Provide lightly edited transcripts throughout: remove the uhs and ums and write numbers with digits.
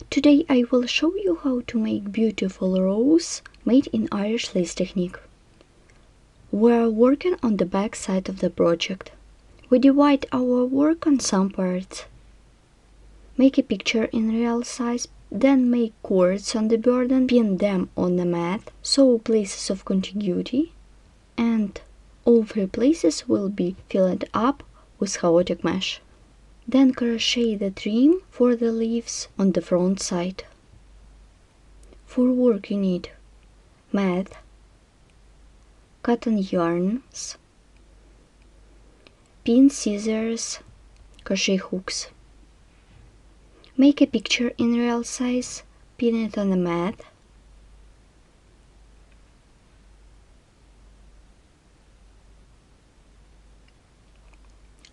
Today I will show you how to make beautiful rose made in Irish lace technique. We are working on the back side of the project. We divide our work on some parts. Make a picture in real size, then make cords on the burden, pin them on the mat, sew places of continuity, and all 3 places will be filled up with chaotic mesh. Then crochet the trim for the leaves on the front side. For work you need mat, cotton yarns, pin scissors, crochet hooks. Make a picture in real size, pin it on the mat.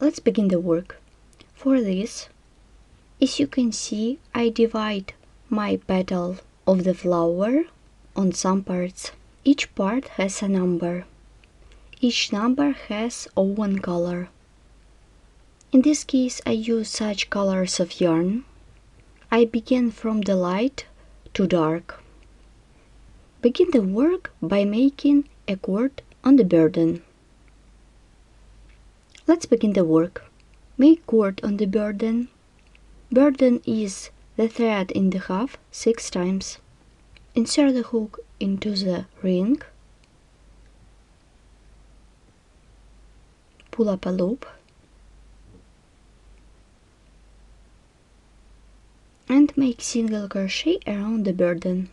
Let's begin the work. For this, as you can see, I divide my petal of the flower on some parts. Each part has a number. Each number has own color. In this case, I use such colors of yarn. I begin from the light to dark. Begin the work by making a cord on the burden. Let's begin the work. Make cord on the burden. Burden is the thread in the half 6 times. Insert the hook into the ring. Pull up a loop. And make single crochet around the burden.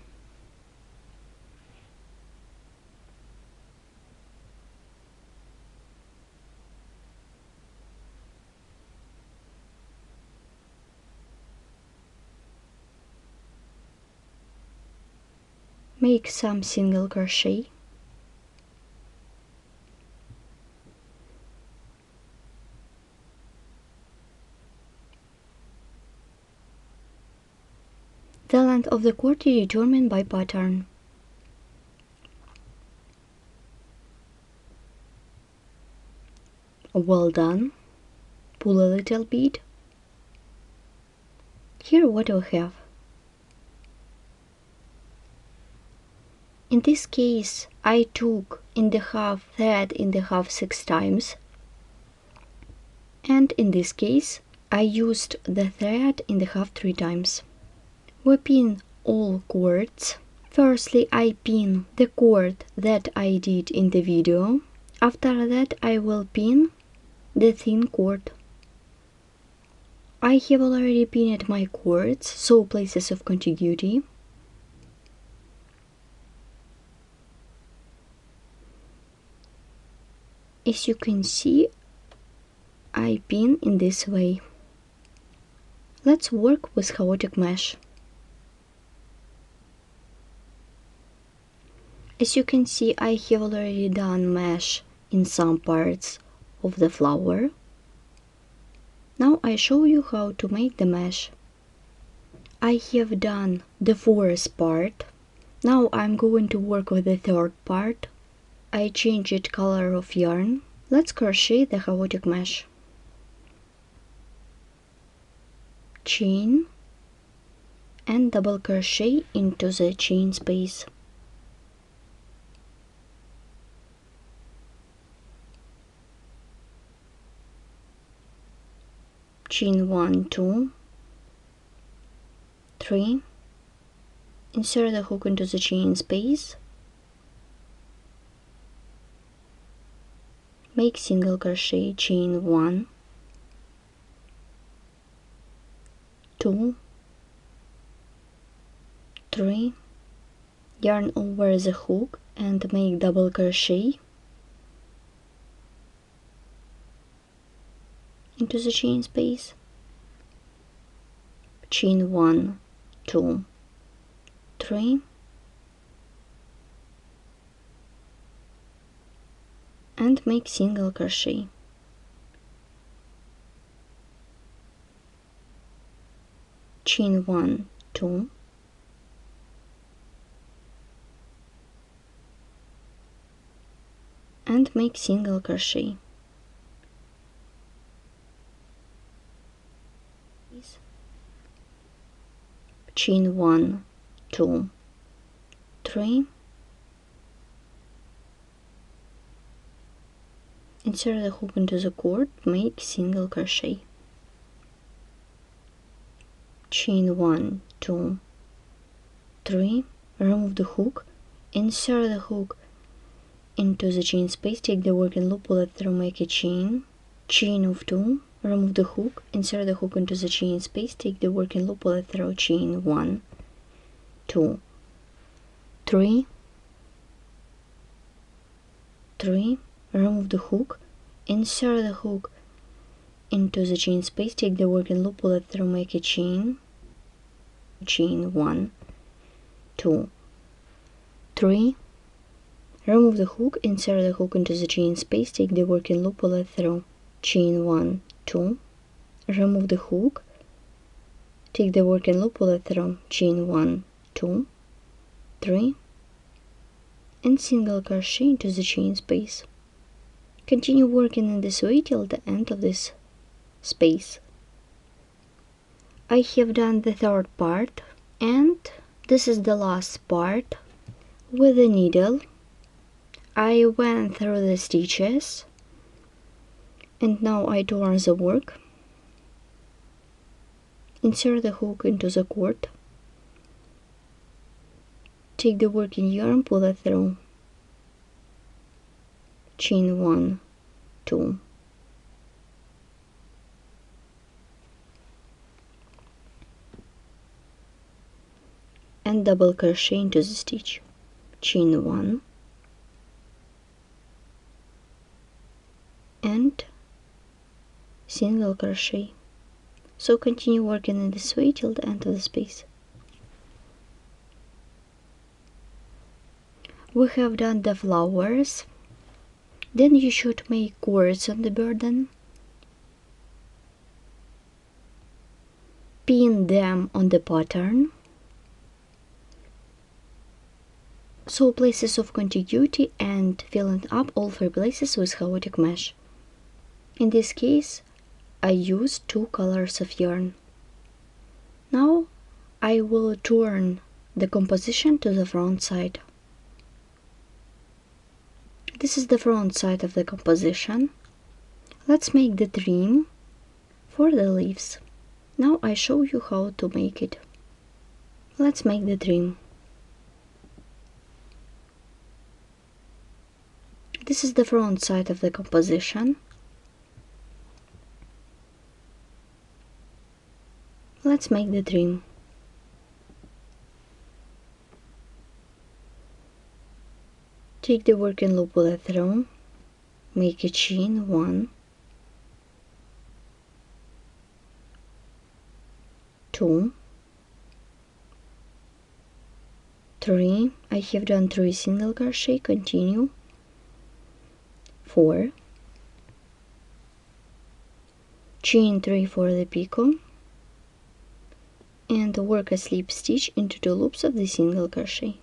Make some single crochet. The length of the cord is determined by pattern. Well done. Pull a little bit. Here what we have. In this case, I took in the half thread in the half 6 times, and in this case, I used the thread in the half 3 times. We pin all cords. Firstly, I pin the cord that I did in the video. After that, I will pin the thin cord. I have already pinned my cords, so places of continuity. As you can see, I pin in this way. Let's work with chaotic mesh. As you can see, I have already done mesh in some parts of the flower. Now I show you how to make the mesh. I have done the 4th part. Now I'm going to work with the 3rd part. I changed color of yarn. Let's crochet the chaotic mesh. Chain and double crochet into the chain space. Chain 1, 2, 3. Insert the hook into the chain space. Make single crochet, chain 1, 2, 3, yarn over the hook and make double crochet into the chain space. Chain 1, 2, 3. And make single crochet. Chain 1, 2, and make single crochet. chain 1, 2, 3, insert the hook into the cord, make single crochet, chain 1, 2, 3, remove the hook, insert the hook into the chain space, take the working loop, pull it through, make a chain of 2, remove the hook, insert the hook into the chain space, take the working loop, pull it through, chain 1, 2, 3, remove the hook, insert the hook into the chain space, take the working loop, pull it through, make a chain 1, 2, 3, remove the hook, insert the hook into the chain space, take the working loop, pull it through, chain 1, 2, remove the hook, take the working loop, pull it through, chain 1, 2, 3, and single crochet into the chain space. Continue working in this way till the end of this space. I have done the third part, and this is the last part. With the needle I went through the stitches, and now I turn the work, insert the hook into the cord, take the working yarn, pull it through, chain 1, 2, and double crochet into the stitch, chain 1, and single crochet. So continue working in this way till the end of the space. We have done the flowers. Then you should make cords on the burden, pin them on the pattern, sew places of contiguity and filling up all 3 places with chaotic mesh. In this case I used 2 colors of yarn. Now I will turn the composition to the front side. This is the front side of the composition. Let's make the trim for the leaves. Now I show you how to make it. Let's make the trim. This is the front side of the composition. Let's make the trim. Take the working loop, pull it through, make a chain 1, 2, 3, I have done 3 single crochet, continue, 4, chain 3 for the picot, and work a slip stitch into 2 loops of the single crochet.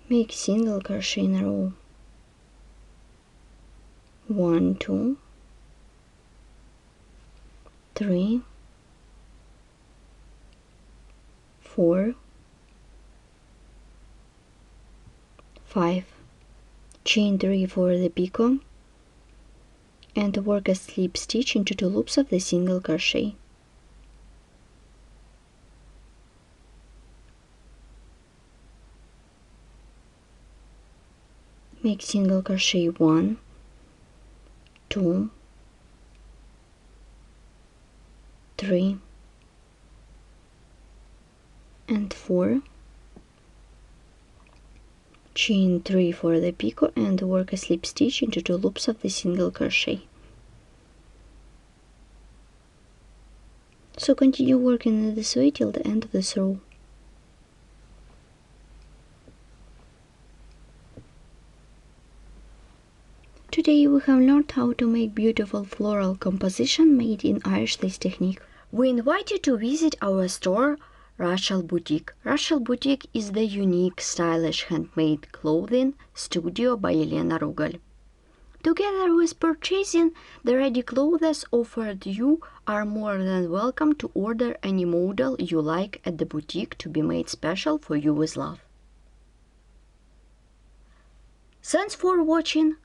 Make single crochet in a row, 1, 2, 3, 4, 5, chain 3 for the picot, and work a slip stitch into 2 loops of the single crochet. Make single crochet 1, 2, 3, and 4, chain 3 for the picot, and work a slip stitch into 2 loops of the single crochet. So continue working in this way till the end of this row. Today we have learned how to make beautiful floral composition made in Irish lace technique. We invite you to visit our store Rachel Boutique. Rachel Boutique is the unique, stylish handmade clothing studio by Elena Rugal. Together with purchasing the ready clothes offered, you are more than welcome to order any model you like at the boutique to be made special for you with love. Thanks for watching.